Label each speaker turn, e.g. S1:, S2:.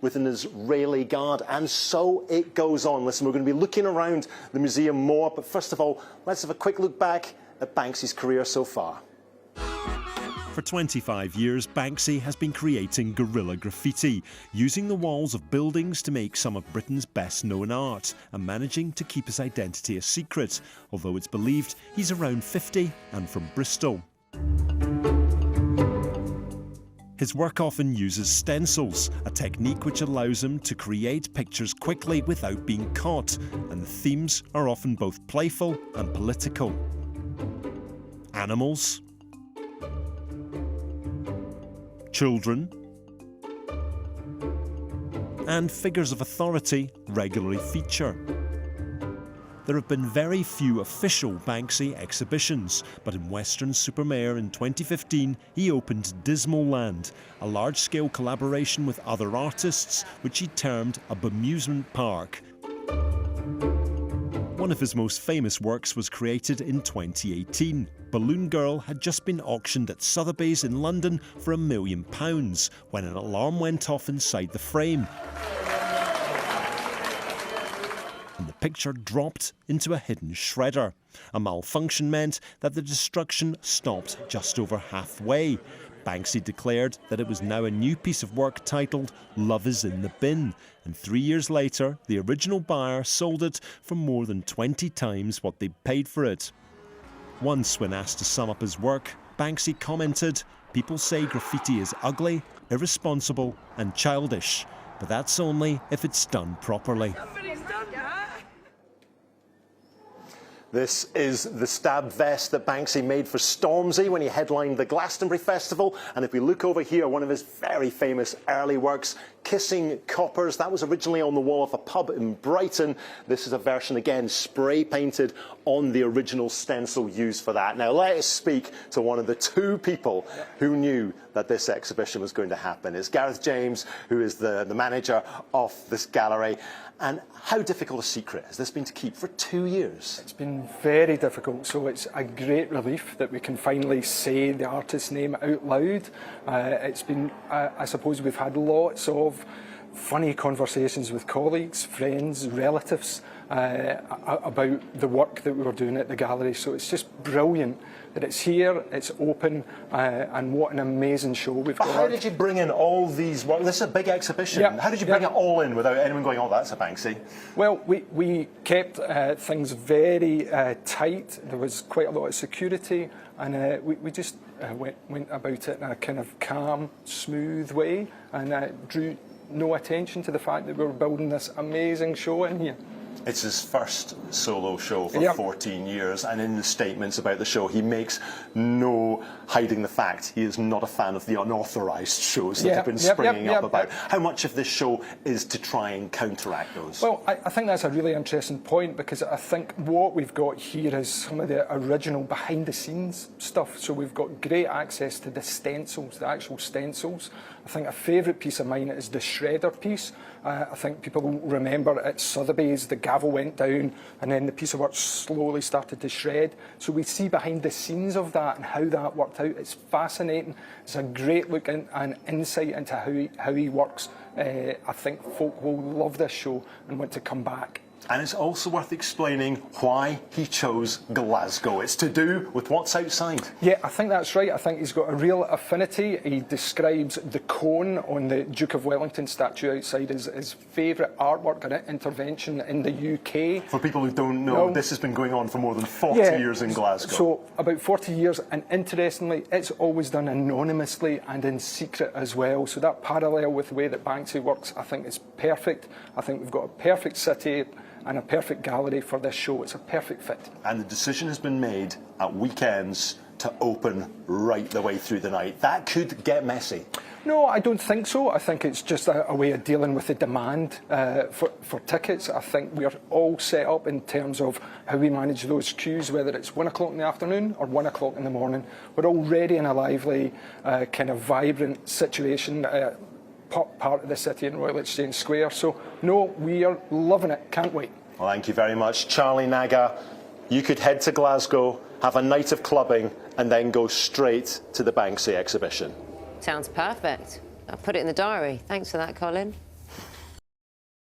S1: with an Israeli guard. And so it goes on. Listen, we're going to be looking around the museum more, but first of all, let's have a quick look back at Banksy's career so far.
S2: For 25 years, Banksy has been creating guerrilla graffiti, using the walls of buildings to make some of Britain's best-known art, and managing to keep his identity a secret, although it's believed he's around 50 and from Bristol. His work often uses stencils, a technique which allows him to create pictures quickly without being caught, and the themes are often both playful and political. Animals, children, and figures of authority regularly feature. There have been very few official Banksy exhibitions, but in Weston-super-Mare in 2015 he opened Dismal Land, a large-scale collaboration with other artists which he termed a bemusement park. One of his most famous works was created in 2018. Balloon Girl had just been auctioned at Sotheby's in London for £1 million when an alarm went off inside the frame. And the picture dropped into a hidden shredder. A malfunction meant that the destruction stopped just over halfway. Banksy declared that it was now a new piece of work titled Love is in the Bin, and 3 years later the original buyer sold it for more than 20 times what they paid for it. Once, when asked to sum up his work, Banksy commented, "People say graffiti is ugly, irresponsible and childish, but that's only if it's done properly."
S1: This is the stab vest that Banksy made for Stormzy when he headlined the Glastonbury Festival. And if we look over here, one of his very famous early works, Kissing Coppers, that was originally on the wall of a pub in Brighton. This is a version, again, spray painted on the original stencil used for that. Now, let us speak to one of the two people who knew that this exhibition was going to happen. It's Gareth James, who is the manager of this gallery. And how difficult a secret has this been to keep for 2 years?
S3: It's been very difficult, so it's a great relief that we can finally say the artist's name out loud. It's been, I suppose we've had lots of funny conversations with colleagues, friends, relatives about the work that we were doing at the gallery, so it's just brilliant that it's here, it's open, and what an amazing show we've got.
S1: How did you bring in all these work? This is a big exhibition.
S3: Yep.
S1: How did you bring it all in without anyone going, "Oh, that's a Banksy"?
S3: Well, we kept things very tight. There was quite a lot of security, and we just went about it in a kind of calm, smooth way, and drew no attention to the fact that we were building this amazing show in here.
S1: It's his first solo show for 14 years, and in the statements about the show, he makes no hiding the fact he is not a fan of the unauthorised shows that have been springing up about. How much of this show is to try and counteract those?
S3: Well, I think that's a really interesting point, because I think what we've got here is some of the original behind-the-scenes stuff. So we've got great access to the stencils, the actual stencils. I think a favourite piece of mine is the shredder piece. I think people will remember at Sotheby's, the gavel went down and then the piece of work slowly started to shred. So we see behind the scenes of that and how that worked out. It's fascinating. It's a great look and insight into how he works. I think folk will love this show and want to come back.
S1: And it's also worth explaining why he chose Glasgow. It's to do with what's outside. Yeah,
S3: I think that's right. I think he's got a real affinity. He describes the cone on the Duke of Wellington statue outside as his favourite artwork and intervention in the UK.
S1: For people who don't know, this has been going on for more than 40 years in Glasgow.
S3: So about 40 years, and interestingly, it's always done anonymously and in secret as well. So that parallel with the way that Banksy works, I think is perfect. I think we've got a perfect city and a perfect gallery for this show. It's a perfect fit.
S1: And the decision has been made at weekends to open right the way through the night. That could get messy.
S3: No, I don't think so. I think it's just a way of dealing with the demand for tickets. I think we're all set up in terms of how we manage those queues, whether it's 1 o'clock in the afternoon or 1 o'clock in the morning. We're already in a lively, kind of vibrant situation. Part of the city in Royal Exchange Square. So, no, we are loving it. Can't wait.
S1: Well, thank you very much. Charlie Naga, you could head to Glasgow, have a night of clubbing, and then go straight to the Banksy exhibition.
S4: Sounds perfect. I'll put it in the diary. Thanks for that, Colin.